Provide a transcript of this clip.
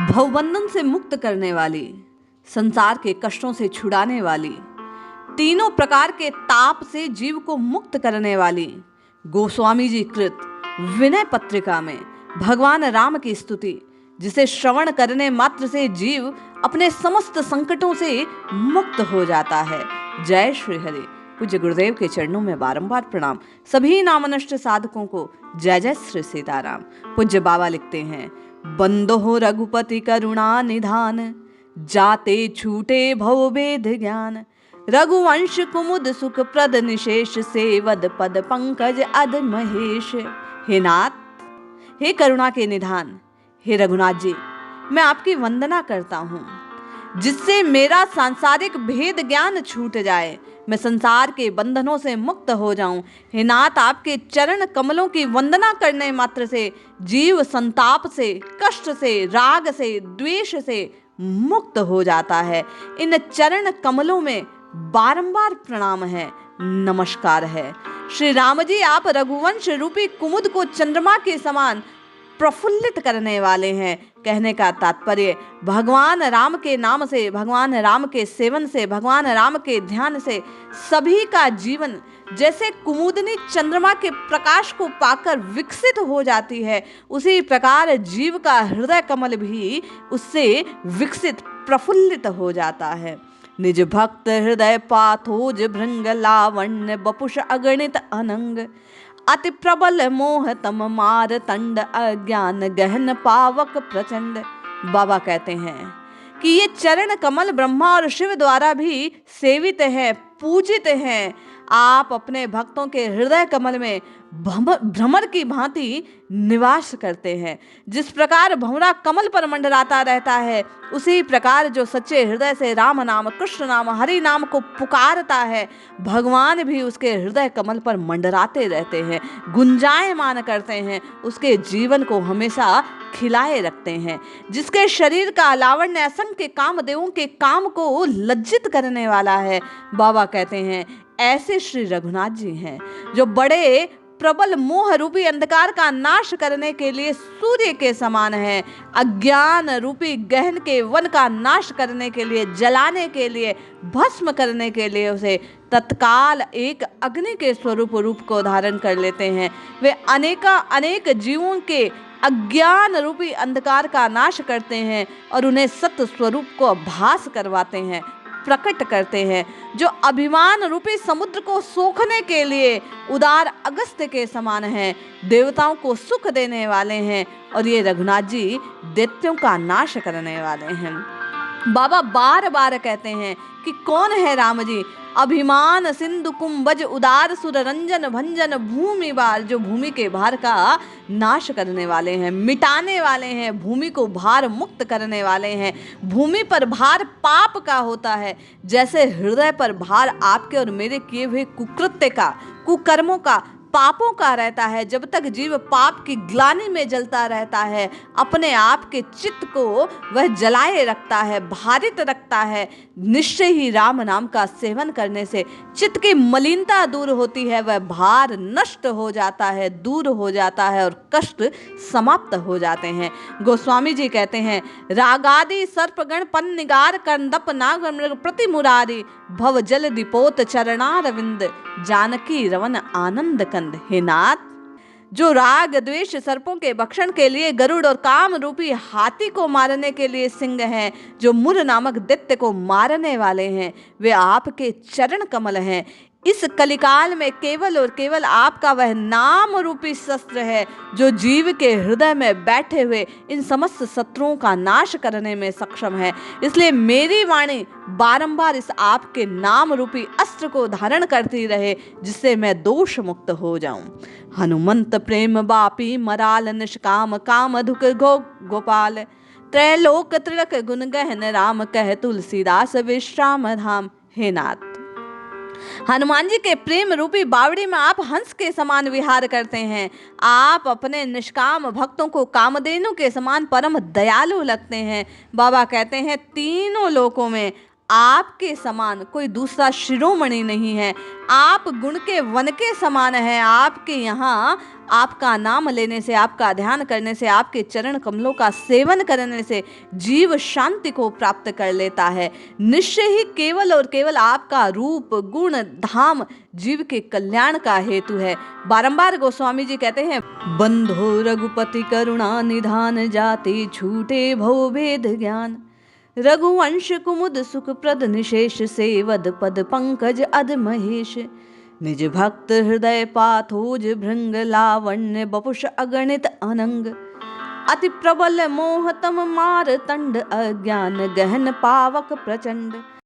भवबंधन से मुक्त करने वाली, संसार के कष्टों से छुड़ाने वाली, तीनों प्रकार के ताप से जीव को मुक्त करने वाली गोस्वामी जी कृत विनय पत्रिका में भगवान राम की स्तुति, जिसे श्रवण करने मात्र से जीव अपने समस्त संकटों से मुक्त हो जाता है। जय श्री हरि। पूज्य गुरुदेव के चरणों में बारंबार प्रणाम। सभी नामनष्ट साधकों को जय जय श्री सीताराम। पूज्य बाबा लिखते हैं, बंदो रघुपति करुणा निधान, जाते छूटे भवभेद ज्ञान। रघुवंश कुमुद सुख प्रद निशेष, सेवद पद पंकज अद महेश। हे नाथ, हे करुणा के निधान, हे रघुनाथ जी, मैं आपकी वंदना करता हूँ जिससे मेरा सांसारिक भेद ज्ञान छूट जाए, मैं संसार के बंधनों से मुक्त हो जाऊं। हे नाथ, आपके चरण कमलों की वंदना करने मात्र से जीव संताप से, कष्ट से, राग से, द्वेष से मुक्त हो जाता है। इन चरण कमलों में बारंबार प्रणाम है, नमस्कार है। श्री राम जी, आप रघुवंश रूपी कुमुद को चंद्रमा के समान प्रफुल्लित करने वाले हैं। कहने का तात्पर्य, भगवान राम के नाम से, भगवान राम के सेवन से, भगवान राम के ध्यान से सभी का जीवन जैसे कुमुदनी चंद्रमा के प्रकाश को पाकर विकसित हो जाती है, उसी प्रकार जीव का हृदय कमल भी उससे विकसित प्रफुल्लित हो जाता है। निज भक्त हृदय पाथोज भृंग लावण्य, बपुष अगणित अनंग। अति प्रबल मोह तम मार तंड, अज्ञान गहन पावक प्रचंड। बाबा कहते हैं कि ये चरण कमल ब्रह्मा और शिव द्वारा भी सेवित है, पूजित हैं। आप अपने भक्तों के हृदय कमल में भ्रमर की भांति निवास करते हैं। जिस प्रकार भंवरा कमल पर मंडराता रहता है, उसी प्रकार जो सच्चे हृदय से राम नाम, कृष्ण नाम, हरि नाम को पुकारता है, भगवान भी उसके हृदय कमल पर मंडराते रहते हैं, गुंजायमान करते हैं, उसके जीवन को हमेशा खिलाए रखते हैं। जिसके शरीर का लावण्य असंख्य कामदेवों के काम को लज्जित करने वाला है, बाबा कहते हैं ऐसे श्री रघुनाथ जी हैं, जो बड़े प्रबल मोह रूपी अंधकार का नाश करने के लिए सूर्य के समान है, अज्ञान रूपी गहन के वन का नाश करने के लिए, जलाने के लिए, भस्म करने के लिए उसे तत्काल एक अग्नि के रूप को धारण कर लेते हैं। वे अनेक जीवों के अज्ञान रूपी अंधकार का नाश करते हैं और उन्हें सत्य स्वरूप को भास करवाते हैं, प्रकट करते हैं। जो अभिमान रूपी समुद्र को सोखने के लिए उदार अगस्त्य के समान हैं, देवताओं को सुख देने वाले हैं, और ये रघुनाथ जी दैत्यों का नाश करने वाले हैं। बाबा बार बार कहते हैं कि कौन है राम जी? अभिमान सिंधु कुंभज, उदार सुर रंजन भंजन, भूमि बार, जो भूमि के भार का नाश करने वाले हैं, मिटाने वाले हैं, भूमि को भार मुक्त करने वाले हैं। भूमि पर भार पाप का होता है, जैसे हृदय पर भार आपके और मेरे किए हुए कुकृत्य का, कुकर्मों का, पापों का रहता है। जब तक जीव पाप की ग्लानि में जलता रहता है, अपने आप के चित्त को वह जलाए रखता है, भारित रखता है। निश्चय ही राम नाम का सेवन करने से चित्त की मलिनता दूर होती है, वह भार नष्ट हो जाता है, दूर हो जाता है और कष्ट समाप्त हो जाते हैं। गोस्वामी जी कहते हैं, रागादि सर्पगण पन्निगार, कंदप नाग मृग प्रति मुरारी, भव जल दिपोत चरणारविंद, जानकी रवन आनंद कंद। हे नाथ, जो राग द्वेष सर्पों के भक्षण के लिए गरुड़ और काम रूपी हाथी को मारने के लिए सिंह हैं, जो मुर नामक दैत्य को मारने वाले हैं, वे आपके चरण कमल हैं। इस कलिकाल में केवल और केवल आपका वह नाम रूपी शस्त्र है, जो जीव के हृदय में बैठे हुए इन समस्त शत्रुओं का नाश करने में सक्षम है। इसलिए मेरी वाणी बारंबार इस आपके नाम रूपी अस्त्र को धारण करती रहे, जिससे मैं दोष मुक्त हो जाऊं। हनुमंत प्रेम बापी मराल, निष्काम काम धुक गोपाल, त्रैलोक त्रिलक गुण गहन, राम कह तुलसीदास विश्राम धाम। हे नाथ, हनुमान जी के प्रेम रूपी बावड़ी में आप हंस के समान विहार करते हैं। आप अपने निष्काम भक्तों को कामधेनु के समान परम दयालु लगते हैं। बाबा कहते हैं, तीनों लोकों में आपके समान कोई दूसरा शिरोमणि नहीं है। आप गुण के वन के समान हैं। आपके यहाँ आपका नाम लेने से, आपका ध्यान करने से, आपके चरण कमलों का सेवन करने से जीव शांति को प्राप्त कर लेता है। निश्चय ही केवल और केवल आपका रूप, गुण, धाम जीव के कल्याण का हेतु है। बारंबार गोस्वामी जी कहते हैं, बंधो रघुपति करुणा निधान, जाति छूटे भव भेद ज्ञान। रघुवंश कुमुद सुख प्रद, निशेष सेवद पद पंकज अद महेश। निज भक्त हृदय पाथोज, भृंग लावण्य बपुष अगणित अनंग। अति प्रबल मोहतम मार तंड, अज्ञान गहन पावक प्रचंड।